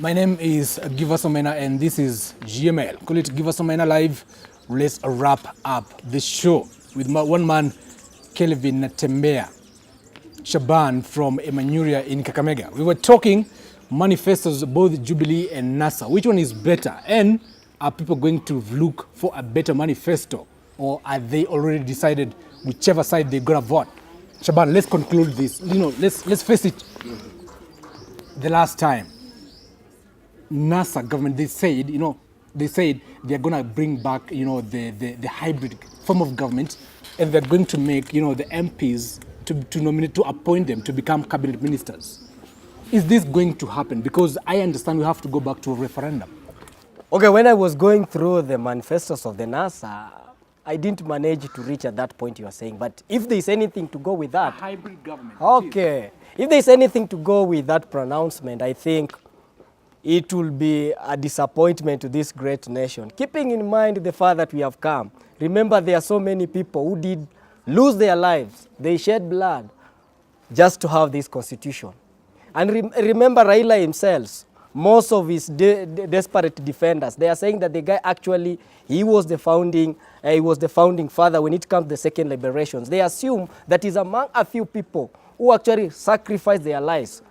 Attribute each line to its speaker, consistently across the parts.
Speaker 1: My name is Giverson Maina and this is GML. Call it Giverson Maina Live. Let's wrap up the show with one man, Kelvin Natembea Shaban from Emanyuria in Kakamega. We were talking manifestos, both Jubilee and NASA. Which one is better? And are people going to look for a better manifesto? Or are they already decided whichever side they're going to vote? Shaban, let's conclude this. Let's face it. The last time, NASA government, they said they're going to bring back, the hybrid form of government, and they're going to make, the MPs to nominate, to appoint them to become cabinet ministers. Is this going to happen? Because I understand we have to go back to a referendum.
Speaker 2: Okay, when I was going through the manifestos of the NASA, I didn't manage to reach at that point you are saying. But if there is anything to go with that...
Speaker 1: A hybrid government.
Speaker 2: Okay. If there is anything to go with that pronouncement, I think it will be a disappointment to this great nation. Keeping in mind the fact that we have come. Remember, there are so many people who did lose their lives. They shed blood just to have this constitution. And remember Raila himself, most of his desperate defenders, they are saying that the guy actually, he was the founding father when it comes to the second liberations. They assume that he's among a few people who actually sacrificed their lives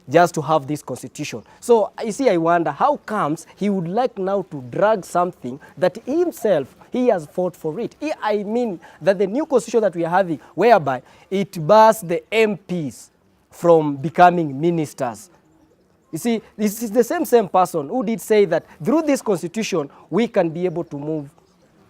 Speaker 2: just to have this constitution. So you see, I wonder how comes he would like now to drag something that himself, he has fought for it. I mean that the new constitution that we are having, whereby it bars the MPs from becoming ministers. You see, this is the same person who did say that through this constitution, we can be able to move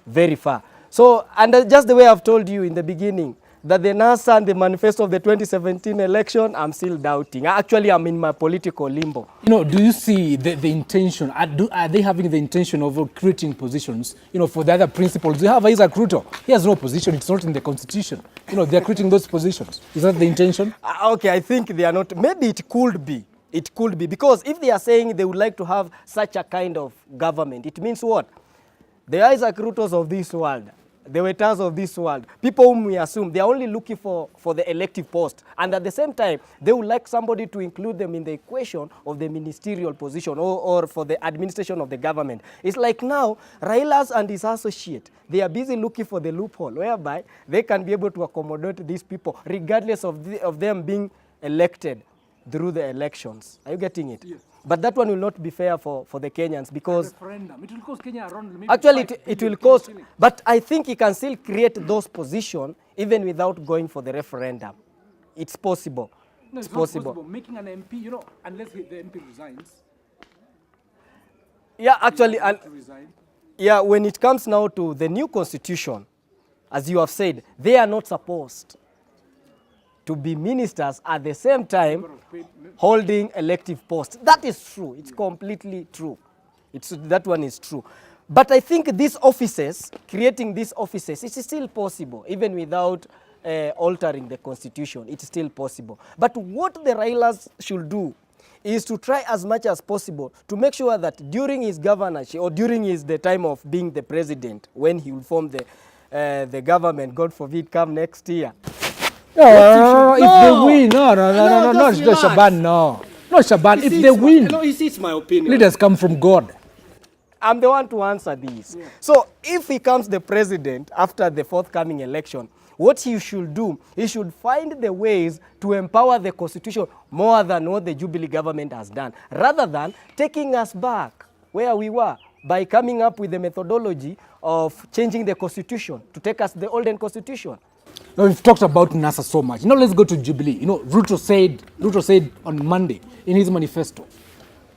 Speaker 2: very far. So, and just the way I've told you in the beginning, that the NASA and the manifesto of the 2017 election, I'm still doubting. Actually, I'm in my political limbo.
Speaker 1: Do you see the intention? Are they having the intention of creating positions, for the other principles? You have Isaac Ruto. He has no position. It's not in the constitution. They're creating those positions. Is that the intention?
Speaker 2: Okay, I think they are not. Maybe it could be. It could be. Because if they are saying they would like to have such a kind of government, it means what? The Isaac Rutos of this world, the Wetas of this world, people whom we assume, they are only looking for the elective post. And at the same time, they would like somebody to include them in the equation of the ministerial position or for the administration of the government. It's like now, Railas and his associate, they are busy looking for the loophole, whereby they can be able to accommodate these people, regardless of them being elected through the elections. Are you getting it? Yes. But that one will not be fair for the Kenyans because...
Speaker 1: referendum. It will cost Kenya around maybe...
Speaker 2: Actually, it will cost... But I think he can still create those positions even without going for the referendum. It's possible.
Speaker 1: No, it's possible. Making an MP, unless the MP resigns.
Speaker 2: Yeah, actually... Yeah, when it comes now to the new constitution, as you have said, they are not supposed to be ministers at the same time holding elective posts. That is true. It's completely true. That one is true. But I think these offices, creating these offices, it is still possible, even without altering the constitution. It's still possible. But what the Railas should do is to try as much as possible to make sure that during his governorship or during the time of being the president, when he will form the government, God forbid, come next year,
Speaker 1: if they win, no, Shaban, no. No, Shaban, if they win.
Speaker 2: No, it's my opinion.
Speaker 1: Leaders come from God.
Speaker 2: I'm the one to answer this. Yeah. So if he comes the president after the forthcoming election, what he should do, he should find the ways to empower the constitution more than what the Jubilee government has done, rather than taking us back where we were by coming up with the methodology of changing the constitution to take us the olden constitution.
Speaker 1: Now, we've talked about NASA so much. Let's go to Jubilee. Ruto said on Monday in his manifesto,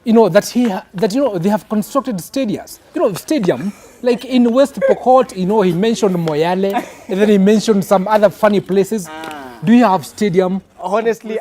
Speaker 1: that they have constructed stadiums. Stadium, like in West Pokot, he mentioned Moyale, and then he mentioned some other funny places. Do you have stadium?
Speaker 2: Honestly,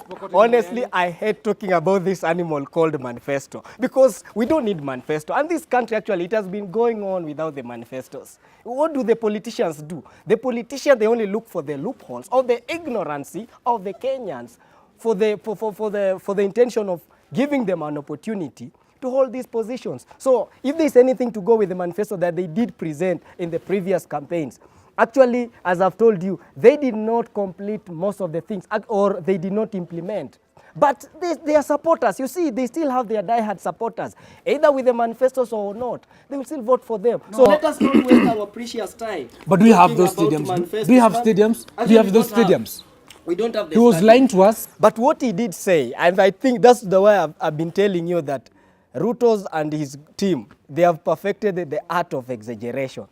Speaker 2: I hate talking about this animal called manifesto because we don't need manifesto. And this country, actually, it has been going on without the manifestos. What do the politicians do? The politicians, they only look for the loopholes or the ignorance of the Kenyans for the intention of giving them an opportunity to hold these positions. So if there's anything to go with the manifesto that they did present in the previous campaigns, actually, as I've told you, they did not complete most of the things or they did not implement. But they are supporters. You see, they still have their diehard supporters, either with the manifestos or not. They will still vote for them. No. So let us not waste our precious time.
Speaker 1: But do we have those stadiums? Do we have stadiums? Do we have those stadiums?
Speaker 2: We don't have the
Speaker 1: He was lying to us.
Speaker 2: But what he did say, and I think that's the way I've been telling you, that Ruto's and his team, they have perfected the art of exaggeration.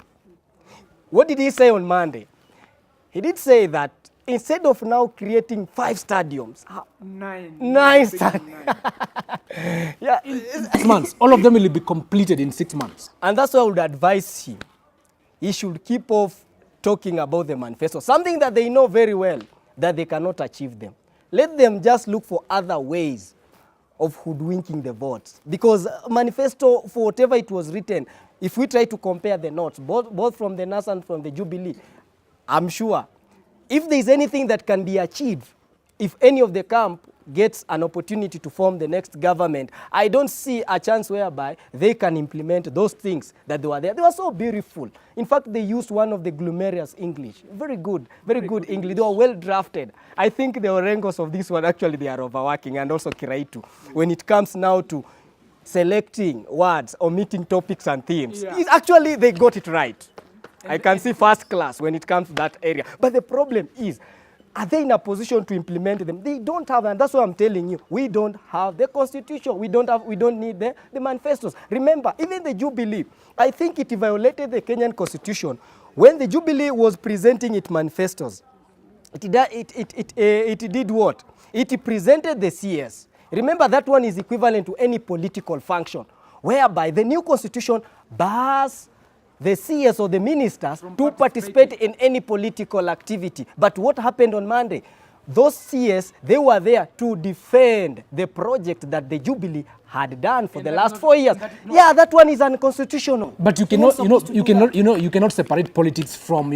Speaker 2: What did he say on Monday? He did say that instead of now creating 5 stadiums, 9 stadiums. Yeah.
Speaker 1: In 6 months. All of them will be completed in 6 months.
Speaker 2: And that's why I would advise him. He should keep off talking about the manifesto, something that they know very well that they cannot achieve them. Let them just look for other ways of hoodwinking the votes. Because manifesto, for whatever it was written, if we try to compare the notes, both from the NASA and from the Jubilee, I'm sure if there is anything that can be achieved, if any of the camp gets an opportunity to form the next government, I don't see a chance whereby they can implement those things that they were there. They were so beautiful. In fact, they used one of the glumerious English. Very good English. They were well drafted. I think the Orengos of this one, actually, they are overworking, and also Kiraitu. When it comes now to selecting words, omitting topics and themes, actually, they got it right. I can see first class when it comes to that area. But the problem is, are they in a position to implement them? They don't have, and that's what I'm telling you. We don't have the constitution. We don't need the manifestos. Remember, even the Jubilee, I think it violated the Kenyan constitution. When the Jubilee was presenting its manifestos, it did what? It presented the CS. Remember, that one is equivalent to any political function, whereby the new constitution bars the CS or the ministers to participate in any political activity. But what happened on Monday? Those CS, they were there to defend the project that the Jubilee had done for the last 4 years. Yeah, that one is unconstitutional.
Speaker 1: But you cannot separate politics from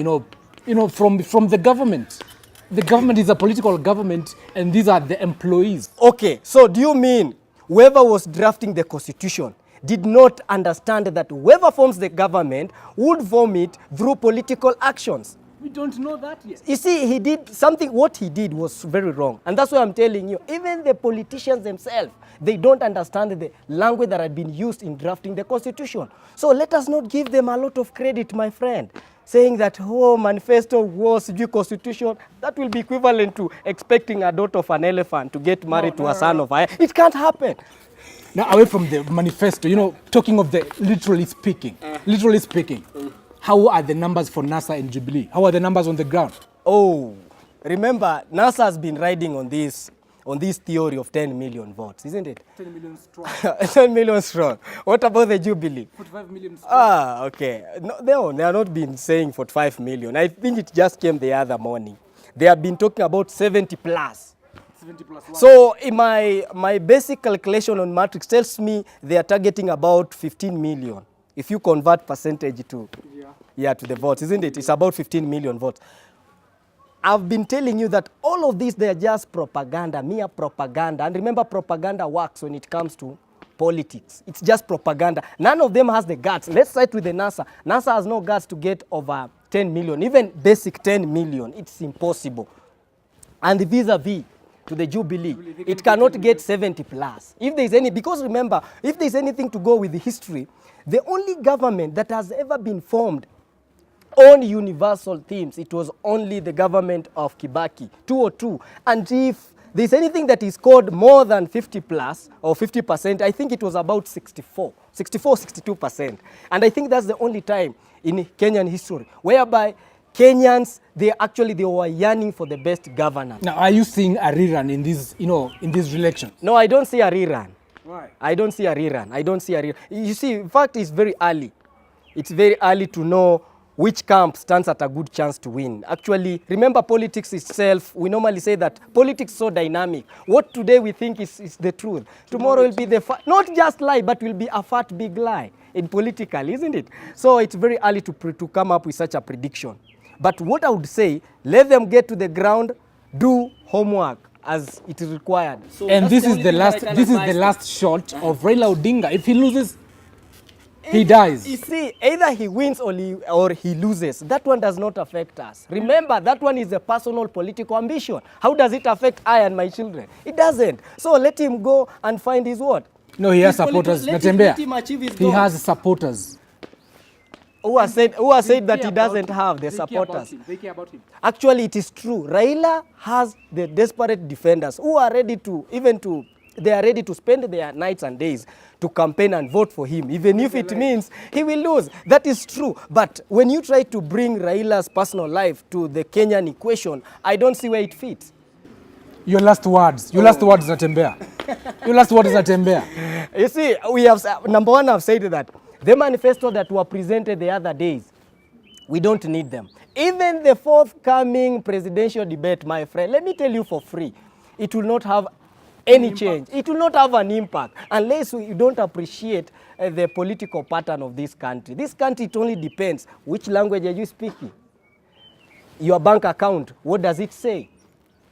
Speaker 1: from the government. The government is a political government, and these are the employees.
Speaker 2: Okay, so do you mean whoever was drafting the constitution did not understand that whoever forms the government would form it through political actions?
Speaker 1: We don't know that yet.
Speaker 2: You see, he did something, what he did was very wrong. And that's why I'm telling you, even the politicians themselves, they don't understand the language that had been used in drafting the constitution. So let us not give them a lot of credit, my friend, saying that, oh, manifesto was due constitution. That will be equivalent to expecting a daughter of an elephant to get married to a son of a... It can't happen.
Speaker 1: Now, away from the manifesto, talking of the literally speaking, how are the numbers for NASA and Jubilee? How are the numbers on the ground?
Speaker 2: Oh, remember, NASA has been riding on this theory of 10 million votes, isn't it?
Speaker 1: 10 million strong.
Speaker 2: 10 million strong. What about the Jubilee?
Speaker 1: 45 million strong.
Speaker 2: Ah, okay. No, they have not been saying 45 million. I think it just came the other morning. They have been talking about 70 plus. 70 plus 1. So in my basic calculation on Matrix tells me they are targeting about 15 million. If you convert percentage to to the votes, isn't it? It's about 15 million votes. I've been telling you that all of these, they're just propaganda, mere propaganda. And remember, propaganda works when it comes to politics. It's just propaganda. None of them has the guts. Let's start with the NASA. NASA has no guts to get over 10 million, even basic 10 million. It's impossible. And vis-a-vis to the Jubilee, it cannot get 70 plus. If there's any, because remember, if there's anything to go with the history, the only government that has ever been formed on universal themes, it was only the government of Kibaki, 202. And if there's anything that is scored more than 50 plus or 50%, I think it was about 62%. And I think that's the only time in Kenyan history whereby Kenyans, they were yearning for the best governance.
Speaker 1: Now, are you seeing a rerun in these, in these elections?
Speaker 2: No, I don't see a rerun.
Speaker 1: Why?
Speaker 2: I don't see a rerun. You see, in fact, it's very early. It's very early to know which camp stands at a good chance to win. Actually, remember politics itself, we normally say that politics is so dynamic. What today we think is the truth, tomorrow will be not just lie, but will be a fat big lie in political, isn't it? So it's very early to come up with such a prediction. But what I would say, let them get to the ground, do homework as it is required.
Speaker 1: So and this is the last shot of Raila Odinga. If he loses, he dies.
Speaker 2: You see, either he wins or he loses. That one does not affect us. Remember, that one is a personal political ambition. How does it affect I and my children? It doesn't. So let him go and find his what?
Speaker 1: No, he has supporters.
Speaker 2: Let
Speaker 1: Natembea.
Speaker 2: him achieve his
Speaker 1: He
Speaker 2: goal.
Speaker 1: has supporters.
Speaker 2: Who has said that he doesn't have the supporters?
Speaker 1: They care about him.
Speaker 2: Actually, it is true. Raila has the desperate defenders who are ready to, they are ready to spend their nights and days to campaign and vote for him, even if it means he will lose. That is true. But when you try to bring Raila's personal life to the Kenyan equation, I don't see where it fits.
Speaker 1: Your last words. Your last words, Natembea. Your last words, Natembea.
Speaker 2: You see, we have, number one, I've said that the manifesto that were presented the other days, we don't need them. Even the forthcoming presidential debate, my friend, let me tell you for free, it will not have any change. It will not have an impact unless you don't appreciate the political pattern of this country. This country, it only depends which language are you speaking. Your bank account, what does it say?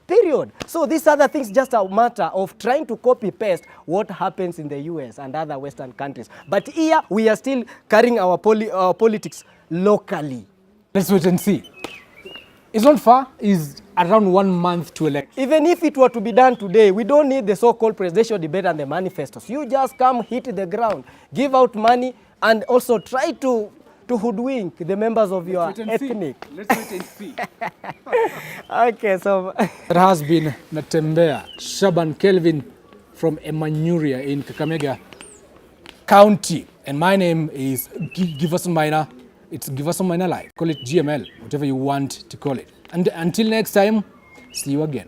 Speaker 2: Period. So these other things just a matter of trying to copy-paste what happens in the US and other Western countries. But here, we are still carrying our politics locally.
Speaker 1: Let's wait and see. It's not far. It's around 1 month to elect.
Speaker 2: Even if it were to be done today, we don't need the so-called presidential debate and the manifestos. You just come, hit the ground, give out money, and also try to hoodwink the members of your ethnic.
Speaker 1: Let's wait and see.
Speaker 2: Okay, so
Speaker 1: There has been Natembea Shaban Kelvin from Emanyuria in Kakamega County. And my name is Giverson Maina. It's Giverson Maina Live. Call it GML, whatever you want to call it. And until next time, see you again.